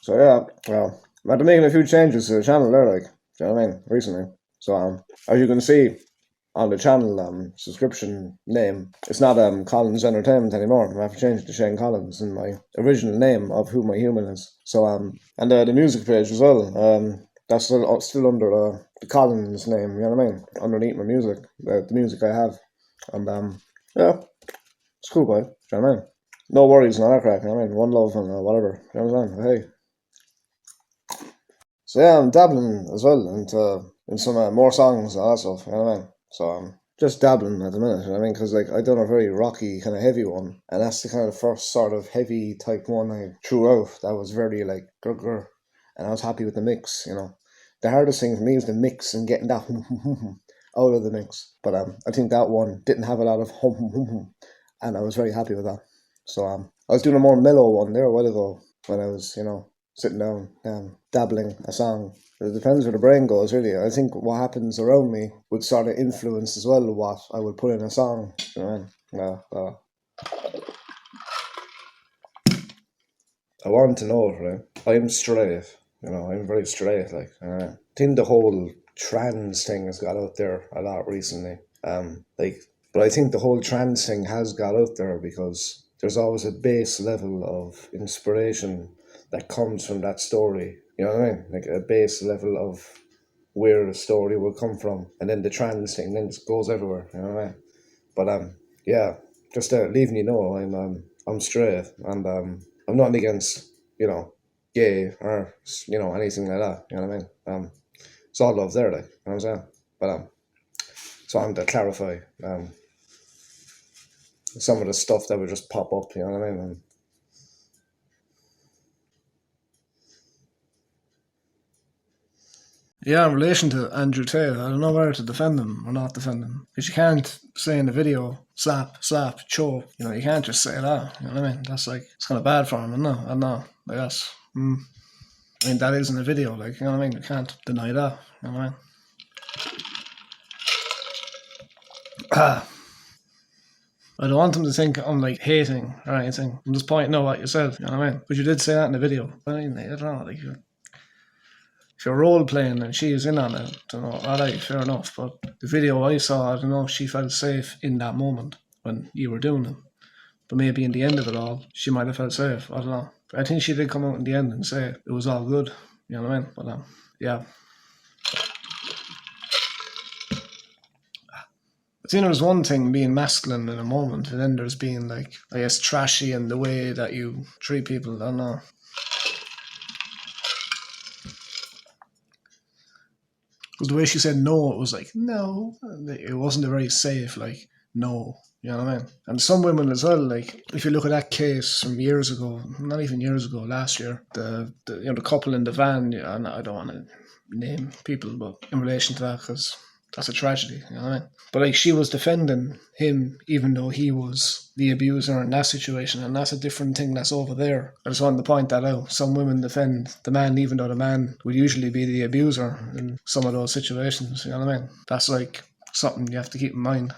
So yeah, well, I've been making a few changes to the channel there, like, do you know what I mean, recently. So as you can see on the channel subscription name, it's not Collins Entertainment anymore. I've changed to Shane Collins in my original name of who my human is. So and the music page as well. That's still under the Collins name. You know what I mean? Underneath my music, the music I have, and yeah, it's cool, boy. Do you know what I mean? No worries, no that crack. You know what I mean? One love and whatever. You know what I'm saying? Hey. So yeah, I'm dabbling as well into in some more songs and all that stuff. You know what I mean? So I'm just dabbling at the minute. You know what I mean? Because like I done a very rocky kind of heavy one, and that's the kind of first sort of heavy type one I threw out. That was very like grr grr, and I was happy with the mix. You know, the hardest thing for me is the mix and getting that out of the mix. But I think that one didn't have a lot of and I was very happy with that. So I was doing a more mellow one there a while ago when I was sitting down dabbling a song. It depends where the brain goes, really. I think what happens around me would sort of influence as well what I would put in a song. You know what I mean? I want to know, right? I'm straight. I'm very straight. Like, I think the whole trans thing has got out there a lot recently. But I think the whole trans thing has got out there because there's always a base level of inspiration that comes from that story. You know what I mean? Like a base level of where the story will come from, and then the trans thing then just goes everywhere. You know what I mean? But yeah, just leaving you know, I'm straight, and I'm not against gay or anything like that. You know what I mean? It's all love there, like, you know what I'm saying. But so I'm to clarify some of the stuff that would just pop up. You know what I mean? And Yeah, in relation to Andrew Tate, I don't know whether to defend him or not defend him. Because you can't say in the video, slap, slap, choke. You can't just say that. You know what I mean? That's like, it's kind of bad for him. I know. I guess. I mean, that is in the video. Like, you know what I mean? You can't deny that. You know what I mean? I don't want him to think I'm like hating or anything. I'm just pointing out what you said. You know what I mean? But you did say that in the video. I mean, I don't know. Like, if you're role playing and she is in on it, I don't know, alright, fair enough. But the video I saw, I don't know if she felt safe in that moment when you were doing it. But maybe in the end of it all, she might have felt safe. I don't know. I think she did come out in the end and say it was all good. You know what I mean? But yeah. I think there's one thing being masculine in a moment, and then there's being like, I guess, trashy in the way that you treat people. I don't know. Because the way she said no, it was like, no. It wasn't a very safe, like, no. You know what I mean? And some women as well, like, if you look at that case from years ago, not even years ago, last year, the couple in the van, and I don't want to name people, but in relation to that, because that's a tragedy, you know what I mean? But like, she was defending him even though he was the abuser in that situation, and that's a different thing that's over there. I just wanted to point that out. Some women defend the man even though the man would usually be the abuser in some of those situations, you know what I mean? That's like something you have to keep in mind.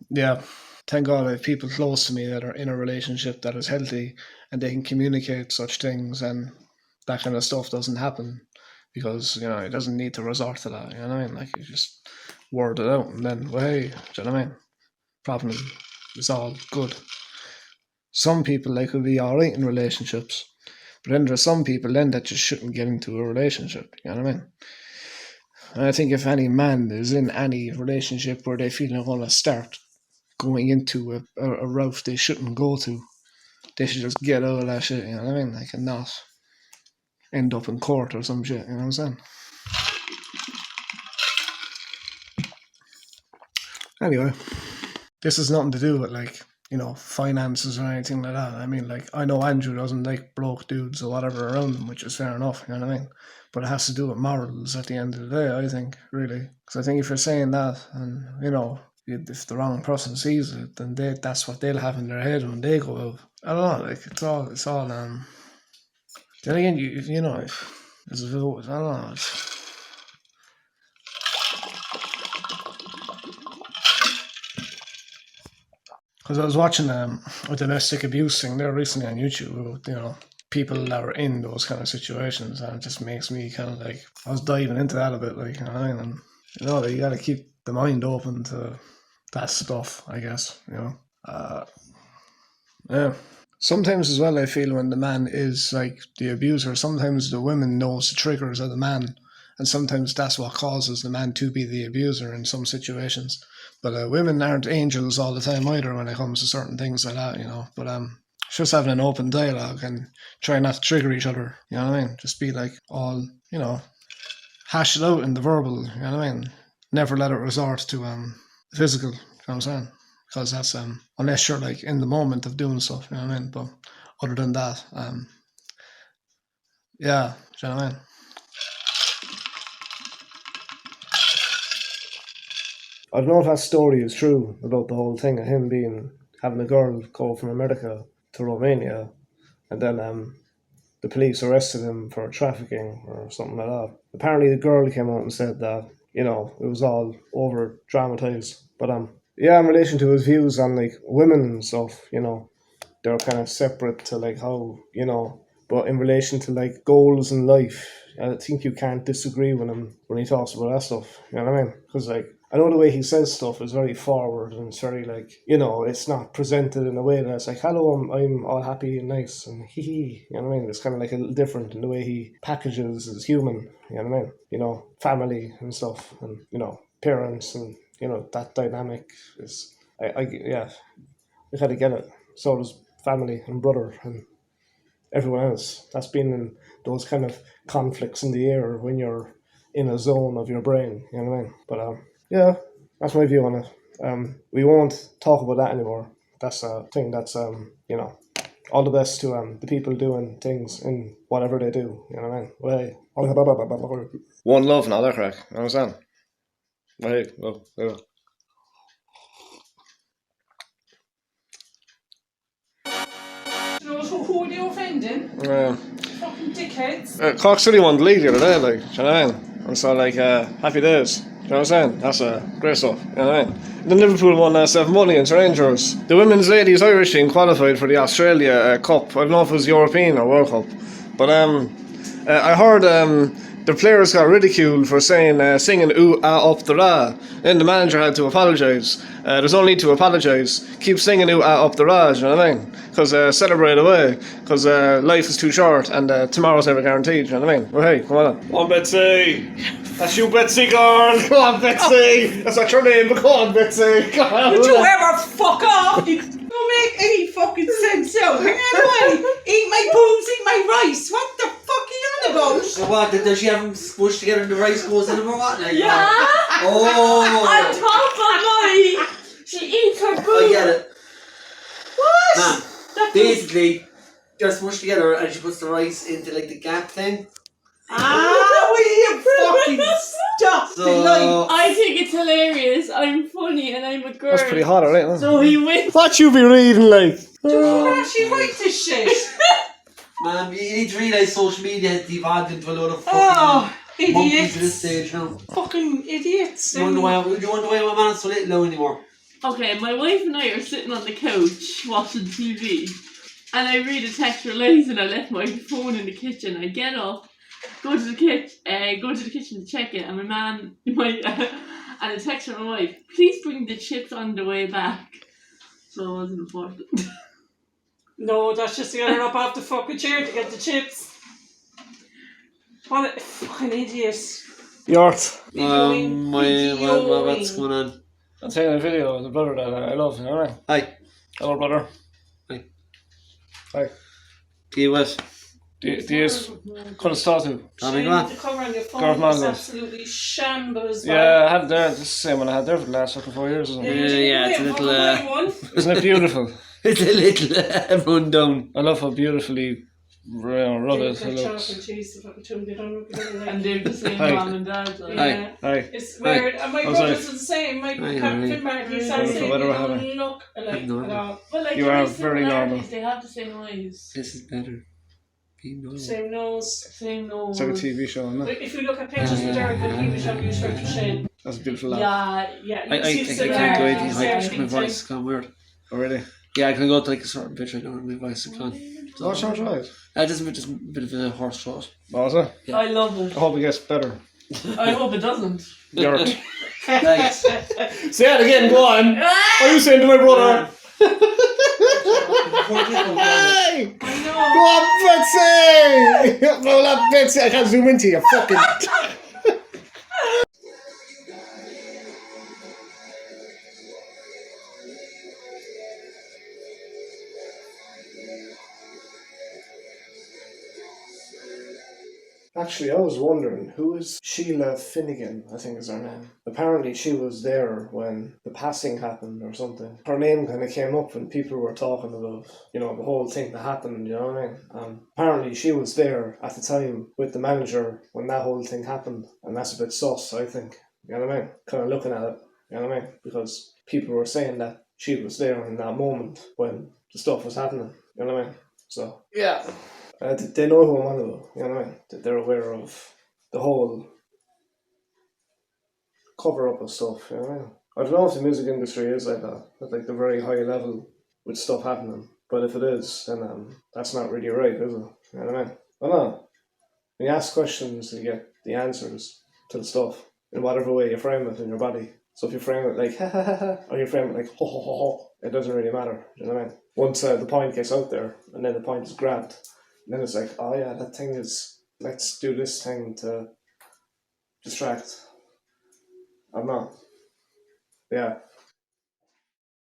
Yeah. Thank God I have people close to me that are in a relationship that is healthy and they can communicate such things, and that kind of stuff doesn't happen because it doesn't need to resort to that. You know what I mean? Like, you just word it out and then, well, hey, do you know what I mean? Problem is all good. Some people like will be all right in relationships, but then there's some people then that just shouldn't get into a relationship. You know what I mean? And I think if any man is in any relationship where they feel they're going to start going into a route they shouldn't go to, they should just get out of that shit. You know what I mean? Like, and not end up in court or some shit. You know what I'm saying? Anyway, this has nothing to do with like finances or anything like that. I mean, like, I know Andrew doesn't like broke dudes or whatever around him, which is fair enough. You know what I mean? But it has to do with morals at the end of the day, I think, really. Because I think if you're saying that, and if the wrong person sees it, then that's what they'll have in their head when they go out. I don't know. Like, it's all. Then again, you know, if there's a vote, I don't know. Because I was watching a domestic abuse thing there recently on YouTube about people that are in those kind of situations, and it just makes me kind of like, I was diving into that a bit, like, you know what I mean? And you know, you got to keep the mind open to that stuff, I guess, you know. Yeah. Sometimes as well, I feel when the man is like the abuser, sometimes the woman knows the triggers of the man, and sometimes that's what causes the man to be the abuser in some situations. But women aren't angels all the time either when it comes to certain things like that, you know. But just having an open dialogue and try not to trigger each other, you know what I mean? Just be like all, you know, hash it out in the verbal, you know what I mean? Never let it resort to physical, you know what I'm saying? Because that's unless you're like in the moment of doing stuff, you know what I mean? But other than that, yeah, you know what I mean? I don't know if that story is true about the whole thing of him having a girl go from America to Romania, and then the police arrested him for trafficking or something like that. Apparently, the girl came out and said that, you know, it was all over dramatized. But yeah, in relation to his views on like women and stuff, you know, they're kind of separate to like how, you know, but in relation to like goals in life, I think you can't disagree with him when he talks about that stuff. You know what I mean? Because like, I know the way he says stuff is very forward and it's very like, you know, it's not presented in a way that's like, hello, I'm all happy and nice and hee hee. You know what I mean? It's kind of like a little different in the way he packages his human. You know what I mean? You know, family and stuff, and you know, parents, and you know, that dynamic is. Yeah, I kind of get it. So does family and brother and everyone else. That's been in those kind of conflicts in the air when you're in a zone of your brain. You know what I mean? But yeah, that's my view on it. We won't talk about that anymore. That's a thing that's you know, all the best to the people doing things in whatever they do. You know what I mean? One love and all that crack. You know what I'm saying? Hey, well, yeah. Who are you offending? Fucking dickheads. Cork City won the league the other day, like, do you know what I mean? And so, like, happy days. Do you know what I'm saying? That's great stuff. You know what I mean? Then Liverpool won 7 money against Rangers. The women's ladies Irish team qualified for the Australia Cup. I don't know if it was European or World Cup. But I heard the players got ridiculed for singing ooh ah up the ra. Then the manager had to apologise. There's no need to apologise. Keep singing ooh ah up the ra, you know what I mean? Because celebrate away. Because life is too short and tomorrow's never guaranteed, you know what I mean? Well, hey, come on. Come on, Betsy. That's you, Betsy, girl. Come on, Betsy. That's not your name, but come on, Betsy. Come on. Would you ever fuck off? You don't make any fucking sense now. Hang on away. Eat my boobs, eat my rice. What the fuck are you on about? So what, does she have them squished together and the rice goes in them or what? Like, Yeah. Oh. On top of my, she eats her food. I get it. What? Man, basically, they're smushed together and she puts the rice into like the gap thing. Will you fucking stop the light? So, I think it's hilarious. I'm funny and I'm a girl. That's pretty hot, alright? So he wins. What you be reading, like? Do you actually write this shit? man, you need to realise social media has devolved into a load of fucking monkeys at this idiots. stage now. Fucking idiots. You wonder why my man's so little now anymore? Okay, my wife and I are sitting on the couch watching TV, and I read a text for Liz, and I left my phone in the kitchen. I get up, go to the kitchen to check it, and and a text from my wife. Please bring the chips on the way back. So it wasn't important. No, that's just to get her up off the fucking chair to get the chips. What a fucking idiot. Yort. What's going on? I'm taking a video of the brother that I love, you know what I mean? Hi. Hello, brother. Hi. Hi. Do you what? Do you couldn't start to? Tommy, Shame, come on. the cover on your phone Garth is Manley. absolutely shambles. Yeah, I had it there. This is the same one I had there for the last 4 years or something. Yeah, it's a little, Isn't it beautiful? it's a little rundown. I love how beautifully run it. And they're the same Hi. mom and dad. Like. Yeah. Hi. It's weird. And my How's brothers life? are the same. My Hi, Captain Martin, he started Wonderful. saying Whatever they happened? don't look alike normal. at all. But like You there are is very similarities, normal. They have the same eyes, This is better. Be normal. Same nose. same nose. It's like a TV show, isn't it? Like, if you look at pictures of Derek when he was young, he was very Shane. That's a beautiful laugh. Yeah. Yeah, I you see the think I can't go similarities anything there, high. My big time. voice is gone weird. Oh, really? Yeah, I can go to like a certain pitch right now and my voice is gone. So, What's your choice? just a bit of a horse trot. What was it? Yeah. I love I it. hope it gets better. I hope it doesn't. Garrett. Thanks. Say it again, go on. What are you saying to my brother? Hey! I know. Go on, Betsy! Roll up, Betsy. I can't zoom into you, fucking. Actually, I was wondering, who is Sheila Finnegan, I think is her name. Apparently she was there when the passing happened or something. Her name kind of came up when people were talking about, you know, the whole thing that happened, you know what I mean? Apparently she was there at the time with the manager when that whole thing happened. And that's a bit sus, I think. You know what I mean? Kind of looking at it, you know what I mean? Because people were saying that she was there in that moment when the stuff was happening, you know what I mean? So, yeah. They know who I'm on about, you know what I mean? They're aware of the whole cover-up of stuff, you know what I mean? I don't know if the music industry is like that, at like the very high level with stuff happening. But if it is, then that's not really right, is it? You know what I mean? I don't know. When you ask questions, you get the answers to the stuff in whatever way you frame it in your body. So if you frame it like ha ha ha ha, or you frame it like ho ho ho ho, it doesn't really matter, you know what I mean? Once the point gets out there, and then the point is grabbed, and then it's like, oh yeah, that thing is, let's do this thing to distract. I'm not. Yeah.